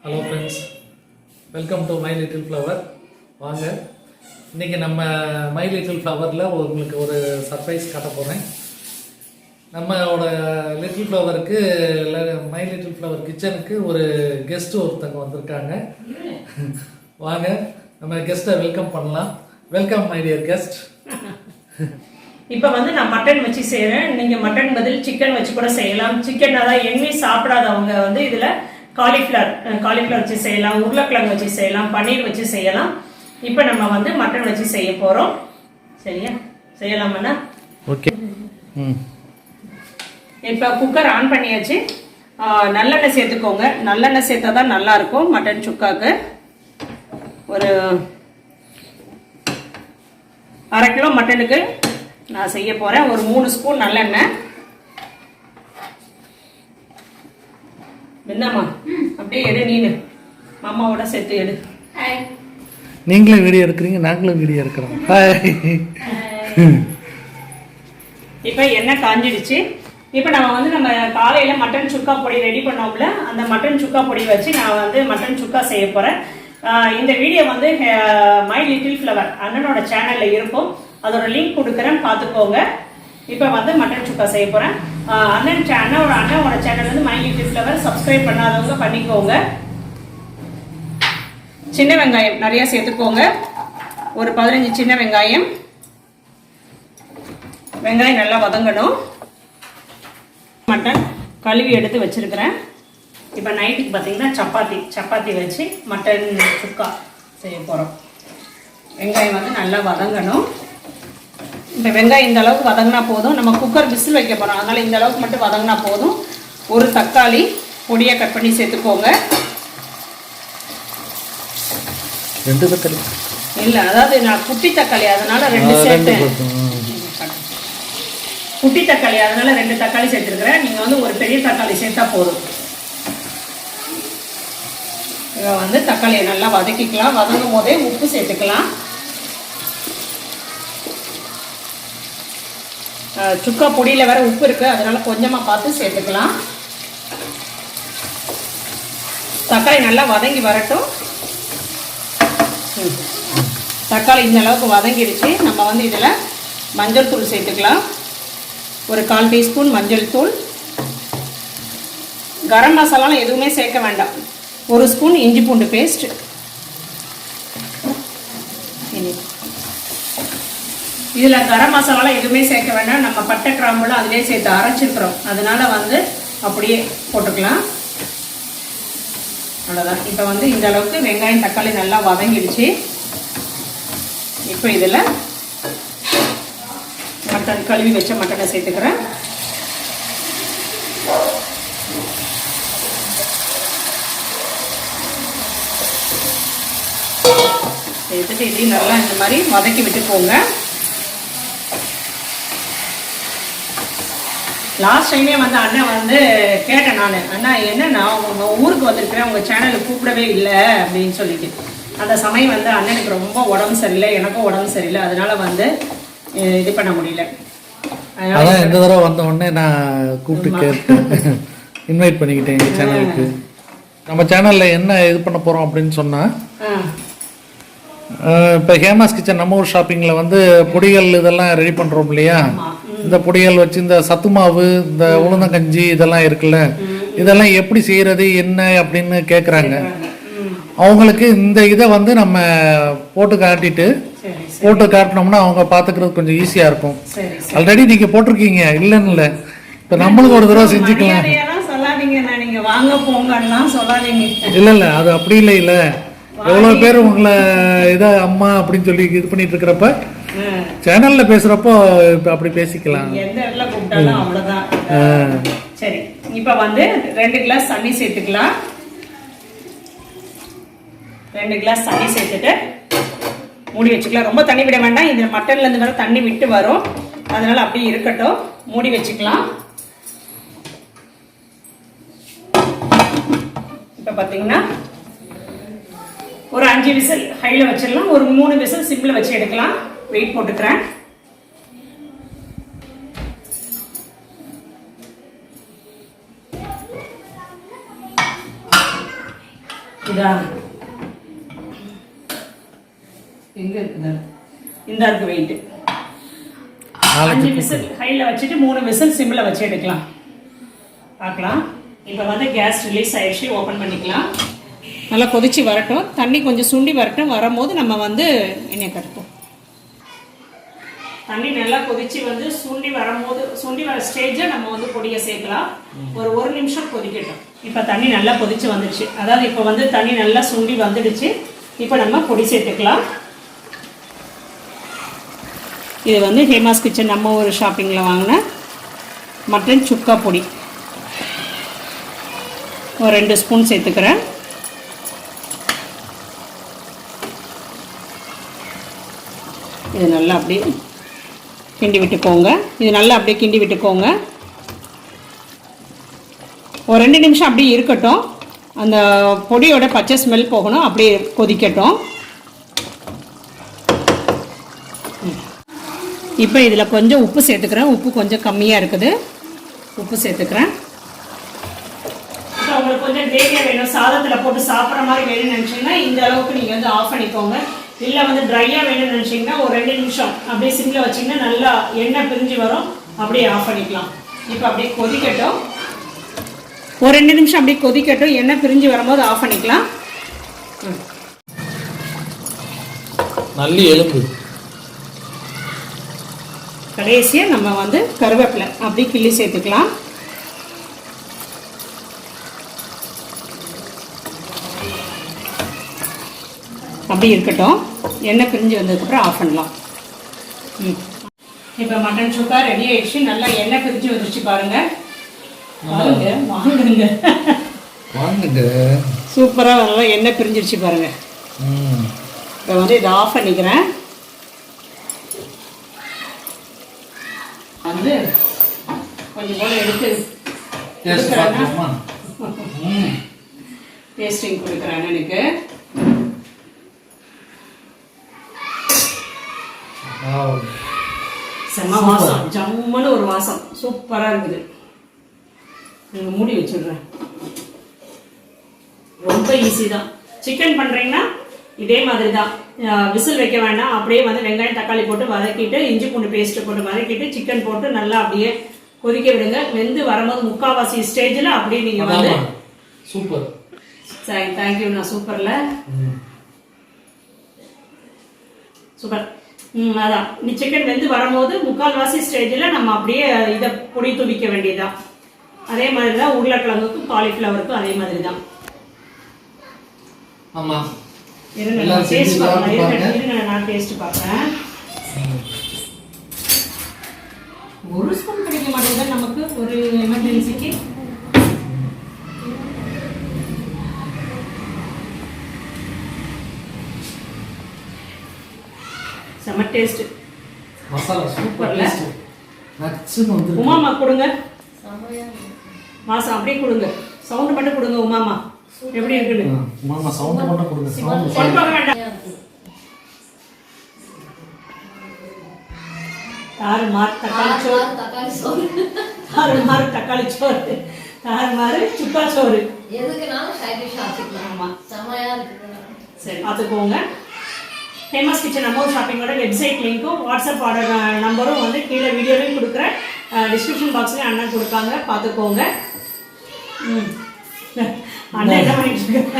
Hello friends, welcome to my little flower. வாங்க, இன்றைக்கி நம்ம மை லிட்டில் ஃப்ளவரில் உங்களுக்கு ஒரு சர்ப்ரைஸ் காட்ட போகிறேன். நம்மளோட லிட்டில் ஃப்ளவருக்கு மை லிட்டில் ஃப்ளவர் கிச்சனுக்கு ஒரு கெஸ்ட்டு ஒருத்தங்க வந்திருக்காங்க. வாங்க, நம்ம கெஸ்ட்டை வெல்கம் பண்ணலாம். Welcome my dear guest. இப்போ நான் மட்டன் வச்சு செய்கிறேன். நீங்கள் மட்டன் பதில் சிக்கன் வச்சு கூட செய்யலாம். சிக்கன் அதான் எங்கேயும் சாப்பிடாதவங்க இதில் காலிஃப்ளவர் வச்சு செய்யலாம், உருளைக்கிழங்கு வச்சு செய்யலாம், பன்னீர் வச்சு செய்யலாம். இப்போ நம்ம மட்டன் வச்சு செய்ய போகிறோம். சரியா, செய்யலாமண்ணா? ஓகே. இப்போ குக்கர் ஆன் பண்ணியாச்சு. நல்லெண்ணெய் சேர்த்துக்கோங்க. நல்லெண்ணெய் சேர்த்தா தான் நல்லா இருக்கும் மட்டன் சுக்காக்கு. ஒரு 1/2 கிலோ மட்டனுக்கு நான் செய்ய போகிறேன். ஒரு 3 ஸ்பூன் நல்லெண்ணெய். என்னம்மா அப்படியே எடு, நீனு மாமாவோட சேர்த்து எடு. நீங்களும் வீடியோ எடுக்கிறீங்க, நாங்களும் வீடியோ எடுக்கிறோம். இப்போ எண்ணெய் காஞ்சிடுச்சு. இப்போ நம்ம காலையில் மட்டன் சுக்கா பொடி ரெடி பண்ணோம்ல, அந்த மட்டன் சுக்கா பொடி வச்சு நான் மட்டன் சுக்கா செய்ய போகிறேன். இந்த வீடியோ மை லிட்டில் ஃப்ளவர் அண்ணனோட சேனலில் இருக்கும். அதோட லிங்க் கொடுக்குறேன், பார்த்துக்கோங்க. இப்போ மட்டன் சுக்கா செய்ய போகிறேன். அண்ணனோட channel my little flower. Subscribe பண்ணாதவங்க பண்ணிக்கோங்க. சின்ன வெங்காயம் நிறைய சேர்த்துக்கோங்க. ஒரு 15 சின்ன வெங்காயம். வெங்காயம் நல்லா வதங்கணும். மட்டன் கழுவி எடுத்து வச்சிருக்கிறேன். இப்போ நைட்டுக்கு பார்த்தீங்கன்னா சப்பாத்தி வச்சு மட்டன் சுக்கா செய்ய போகிறோம். வெங்காயம் நல்லா வதங்கணும். இந்த வெங்காயம் இந்த அளவுக்கு வதங்கினா போதும். நம்ம குக்கர் விசில் வைக்க போகிறோம், அதனால் இந்த அளவுக்கு மட்டும் வதங்கினா போதும். ஒரு தக்காளி பொடியாக கட் பண்ணி சேர்த்துக்கோங்க. 2 தக்காளி இல்லை, அதாவது நான் குட்டி தக்காளி, அதனால் 2 சேர்த்தேன். குட்டி தக்காளி, அதனால் 2 தக்காளி சேர்த்துருக்குறேன். நீங்கள் ஒரு பெரிய தக்காளி சேர்த்தா போதும். இதை தக்காளியை நல்லா வதக்கிக்கலாம். வதங்கும் போதே உப்பு சேர்த்துக்கலாம். சுக்கா பொடியில் வேற உப்பு இருக்கு, அதனால கொஞ்சமாக பார்த்து சேர்த்துக்கலாம். தக்காளி நல்லா வதங்கி வரட்டும். தக்காளி இந்த அளவுக்கு வதங்கிடுச்சு. நம்ம இதில் மஞ்சள் தூள் சேர்த்துக்கலாம். ஒரு 1/4 டீஸ்பூன் மஞ்சள் தூள். கரம் மசாலாலாம் எதுவுமே சேர்க்க வேண்டாம். 1 ஸ்பூன் இஞ்சி பூண்டு பேஸ்ட். இதில் கரம் மசாலாலாம் எதுவுமே சேர்க்க வேண்டாம். நம்ம பட்டை கிராம்புலாம் அதிலே சேர்த்து அரைச்சிருக்கிறோம், அதனால அப்படியே போட்டுக்கலாம். அவ்வளோதான். இப்போ இந்த அளவுக்கு வெங்காயம் தக்காளி நல்லா வதங்கிடுச்சு. இப்போ இதில் மட்டன் கழுவி வச்ச மட்டனை சேர்த்துக்கிறேன். சேர்த்துட்டு இதையும் நல்லா இந்த மாதிரி வதக்கி விட்டு போங்க. லாஸ்ட் டைமே அண்ணன் கேட்டேன் நான், அண்ணா என்னன்னா உங்கள் ஊருக்கு வந்திருக்கிறேன், உங்கள் சேனலுக்கு கூப்பிடவே இல்லை அப்படின்னு சொல்லிட்டு. அந்த சமயம் அண்ணனுக்கு ரொம்ப உடம்பு சரியில்லை, எனக்கும் உடம்பு சரியில்லை, அதனால இது பண்ண முடியல. அதனால இந்த தடவை வந்த உடனே நான் கூப்பிட்டு கேட்டேன், இன்வைட் பண்ணிக்கிட்டேன் எங்கள் சேனலுக்கு. நம்ம சேனலில் என்ன இது பண்ண போகிறோம் அப்படின்னு சொன்னால், இப்போ ஹேமாஸ் கிச்சன் நம்ம ஊர் ஷாப்பிங்கில் பொடிகள் இதெல்லாம் ரெடி பண்ணுறோம் இல்லையா. இந்த பொடிகள் வச்சு இந்த சத்து மாவு, இந்த உளுந்தங்கஞ்சி இதெல்லாம் இருக்குல்ல, இதெல்லாம் எப்படி செய்கிறது என்ன அப்படின்னு கேட்குறாங்க. அவங்களுக்கு இந்த இதை நம்ம போட்டு காட்டினோம்னா அவங்க பார்த்துக்கிறது கொஞ்சம் ஈஸியாக இருக்கும். ஆல்ரெடி நீங்கள் போட்டிருக்கீங்க, இல்லைன்னு இல்லை. இப்போ நம்மளுக்கு ஒரு தடவை செஞ்சுக்கலாம். இல்லை அது அப்படி இல்லை. எவ்வளோ பேர் உங்களை அம்மா அப்படின்னு சொல்லி இது பண்ணிட்டு இருக்கிறப்ப சேனல்ல பேசுறப்போ அப்படி பேசிக்கலாம். எந்த இடத்துல கூப்பிட்டாலும் அவ்வளவுதான். சரி, இப்போ 2 கிளாஸ் தண்ணி சேர்த்துக்கலாம். 2 கிளாஸ் தண்ணி சேர்த்துட்டு மூடி வச்சுக்கலாம். ரொம்ப தண்ணி விட வேண்டாம், இந்த மட்டன்ல இருந்து வர தண்ணி விட்டு வரும், அதனால அப்படியே இருக்கட்டும். மூடி வச்சுக்கலாம். இப்போ பார்த்தீங்கன்னா ஒரு 5 விசில் ஹைல வச்சிடலாம். ஒரு 3 விசில் சிம்ல வச்சு எடுக்கலாம். வெயிட் போட்டுக்கிறேன். இதான் எங்க இருக்குதா இந்த இருக்கு வெயிட் 5 விசில் ஹைல வச்சுட்டு 3 விசில் சிம்ல வச்சு எடுக்கலாம். பார்க்கலாம். இப்போ வந்து கேஸ் ரிலீஸ் ஆயிடுச்சு. ஓப்பன் பண்ணிக்கலாம். நல்லா கொதிச்சு வரட்டும். தண்ணி கொஞ்சம் சுண்டி வரட்டும். வரும்போது நம்ம வந்து எண்ணெய் கட்டுப்போம். தண்ணி நல்லா கொதிச்சு வந்து சுண்டி வர ஸ்டேஜில் நம்ம வந்து பொடியை சேர்க்கலாம். ஒரு 1 நிமிஷம் கொதிக்கட்டும். இப்போ தண்ணி நல்லா கொதிச்சு வந்துடுச்சு. அதாவது இப்போ வந்து தண்ணி நல்லா சுண்டி வந்துடுச்சு. இப்போ நம்ம பொடி சேர்த்துக்கலாம். இது வந்து ஹேமாஸ் கிச்சன் நம்ம ஒரு ஷாப்பிங்கில் வாங்கின மட்டன் சுக்கா பொடி ஒரு 2 ஸ்பூன் சேர்த்துக்கிறேன். இது நல்லா அப்படியே கிண்டி விட்டுக்கோங்க. இது நல்லா அப்படியே கிண்டி விட்டுக்கோங்க. ஒரு 2 நிமிஷம் அப்படியே இருக்கட்டும். அந்த பொடியோட பச்சை ஸ்மெல் போகணும். அப்படியே கொதிக்கட்டும். இப்போ இதில் கொஞ்சம் உப்பு சேர்த்துக்கிறேன். உப்பு கொஞ்சம் கம்மியாக இருக்குது. உப்பு சேர்த்துக்கிறேன். இப்போ உங்களுக்கு கொஞ்சம் கிரேவியாக வேணும், சாதத்தில் போட்டு சாப்பிட்ற மாதிரி வேணும்னு நினச்சிங்கன்னா இந்த அளவுக்கு நீங்கள் வந்து ஆஃப் பண்ணிக்கோங்க. இல்லை வந்து ட்ரையாக வேணும்னு நினச்சிங்கன்னா ஒரு 2 நிமிஷம் அப்படியே சிம்மில் வச்சிங்கன்னா நல்லா எண்ணெய் பிரிஞ்சு வரும். அப்படியே ஆஃப் பண்ணிக்கலாம். இப்போ அப்படியே கொதிக்கட்டும். ஒரு 2 நிமிஷம் அப்படியே கொதிக்கட்டும். எண்ணெய் பிரிஞ்சு வரும்போது ஆஃப் பண்ணிக்கலாம். நல்லி எலும்பு கடைசியாக நம்ம வந்து கருவேப்பிலை அப்படியே கிள்ளி சேர்த்துக்கலாம். அப்படி இருக்கட்டும். எண்ணெய் பிரிஞ்சு வந்ததுக்கப்புறம் ஆஃப் பண்ணலாம். இப்போ மட்டன் சுக்கா ரெடி ஆயிடுச்சு. நல்லா எண்ணெய் பிரிஞ்சு வந்துருச்சு பாருங்க. வாங்குங்க சூப்பராக நல்லா எண்ணெய் பிரிஞ்சிருச்சு பாருங்க. இப்போ வந்து இதை ஆஃப் பண்ணிக்கிறேன். வந்து கொஞ்சம் போல எடுத்து டேஸ்டிங் கொடுக்குறேன். எனக்கு செம்ம வாசம், ஜம்முன்னு ஒரு வாசம் சூப்பராக இருக்குது. நீங்கள் மூடி வச்சுடுறேன். ரொம்ப ஈஸி தான். சிக்கன் பண்ணுறீங்கன்னா இதே மாதிரி தான். விசில் வைக்க வேண்டாம். அப்படியே வந்து வெங்காயம் தக்காளி போட்டு வதக்கிட்டு இஞ்சி பூண்டு பேஸ்ட்டு போட்டு வதக்கிட்டு சிக்கன் போட்டு நல்லா அப்படியே கொதிக்க விடுங்க. வெந்து வரும்போது முக்கால்வாசி ஸ்டேஜில் அப்படியே நீங்கள் வந்து சூப்பர். சரி, தேங்க்யூ. நான் சூப்பரில் சூப்பர். அதான் நீ சிக்கன் வெந்து வரும்போது முக்கால்வாசி ஸ்டேஜில் நம்ம அப்படியே இதை பொடி துவிக்க வேண்டியதுதான். அதே மாதிரி தான் உருளைக்கிழங்குக்கும் காலிஃப்ளவருக்கும் அதே மாதிரி தான். ஆமாம். இருங்க நான் டேஸ்ட் பார்க்குறேன். நான் டேஸ்ட் பார்க்குறேன். ஒரு ஸ்பூன் கிடைக்க மாட்டேங்குது நமக்கு ஒரு எமர்ஜென்சிக்கு. செம்ம டேஸ்ட். மசாலா சூப்பர்ல. நச்சுன்னு வந்து உமாமா கொடுங்க. மாசம் அப்படியே கொடுங்க. சவுண்ட் மட்டும் கொடுங்க உமாமா. எப்படி இருக்குது? உமாமா சவுண்ட் மட்டும் கொடுங்க. சவுண்ட் சொல்ல வேண்டாம். தாறுமாறு தக்காளி சோறு. தாறுமாறு தக்காளி சோறு. தாறுமாறு சுக்கா சோறு. எதுக்குனாலும் சைட் டிஷ் ஆச்சுக்கலாம். ஆமா, செமையா இருக்கு. சரி, பார்த்துக்கோங்க. ஃபேமஸ் கிச்சன் நம்ம ஒரு ஷாப்பிங்கோட வெப்சைட் லிங்க்கும் வாட்ஸ்அப் ஆர்டர் நம்பரும் வந்து கீழே வீடியோலையும் கொடுக்குறேன். டிஸ்கிரிப்ஷன் பாக்ஸ்லேயும் அண்ணன் கொடுப்பாங்க, பார்த்துக்கோங்க. அண்ணன் என்ன பண்ணிட்டு இருக்காங்க?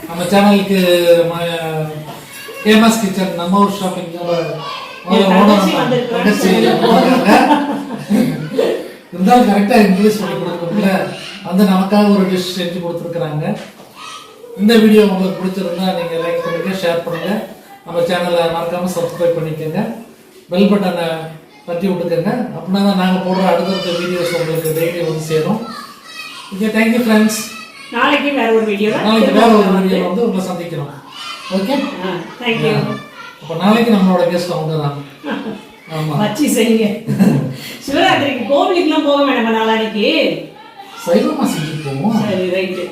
நம்ம சேனலுக்கு ஃபேமஸ் கிச்சன் நம்ம ஒரு ஷாப்பிங் இருந்தாலும் கரெக்டாக இன்க்ரீஸ் பண்ணி கொடுக்கணும்ல, வந்து நமக்காக ஒரு டிஷ் செஞ்சு கொடுத்துருக்குறாங்க. இந்த வீடியோ உங்களுக்கு பிடிச்சிருந்தா நீங்கள் லைக் பண்ணுங்க, ஷேர் பண்ணுங்க. நம்ம சேனலை மறக்காமல் சப்ஸ்கிரைப் பண்ணிக்கோங்க. பெல் பட்டனை தட்டி விட்டுக்கோங்க. அப்படின்னா தான் நாங்கள் போடுற அடுத்தடுத்த வீடியோஸ் உங்களுக்கு டெய்லி வந்து சேரும். Okay, thank you friends. நாளைக்கு வேற ஒரு வீடியோ வந்து உங்களை சந்திக்கிறோம். Okay, thank you. அப்போ நாளைக்கு நம்மளோட கெஸ்ட் அவங்க தான். ஆமாம், வச்சு செய்யுங்க. சிவராத்திரிக்கு கோவிலுக்குலாம் போக வேண்டாம். நாளைக்கு சைவமா செஞ்சுட்டு போவோம். சரி, ரைட்டு.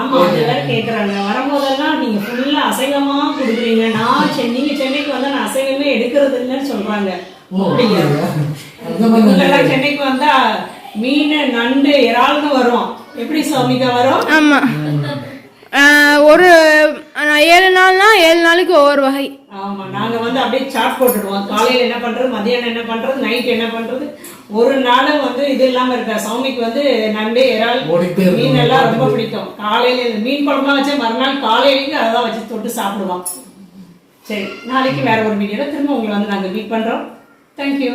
ஆமா, எல்லாரும் கேட்குறாங்க. வரும்போதெல்லாம் நீங்க ஃபுல்லா அசைவமா கொடுக்குறீங்க. நீங்க சென்னைக்கு வந்தா நான் அசைவமே எடுக்கிறது இல்லைன்னு சொல்றாங்க. இவங்கெல்லாம் சென்னைக்கு வந்தா மீன் நண்டு இறால்னு வரும். எப்படி சௌமிகா வரும்? ஆமா, ஒரு 7 நாள்னா 7 நாளைக்கு ஒவ்வொரு வகை. ஆமா, நாங்க வந்து அப்படியே சாட் போட்டுடுவோம். காலையில என்ன பண்றது, மதியானம் என்ன பண்றது, நைட் என்ன பண்றது. ஒரு நாளும் வந்து இது இல்லாம இருக்கா. சௌமிக்கு வந்து நண்டு இறால் மீன் எல்லாம் ரொம்ப பிடிக்கும். காலையில இந்த மீன் குழம்பா வச்சா மறுநாள் காலையிலேக்கு அதான் வச்சு தொட்டு சாப்பிடுவோம். சரி, நாளைக்கு வேற ஒரு வீடியோல திரும்ப உங்களை வந்து நாங்க மீட் பண்றோம். தேங்க்யூ.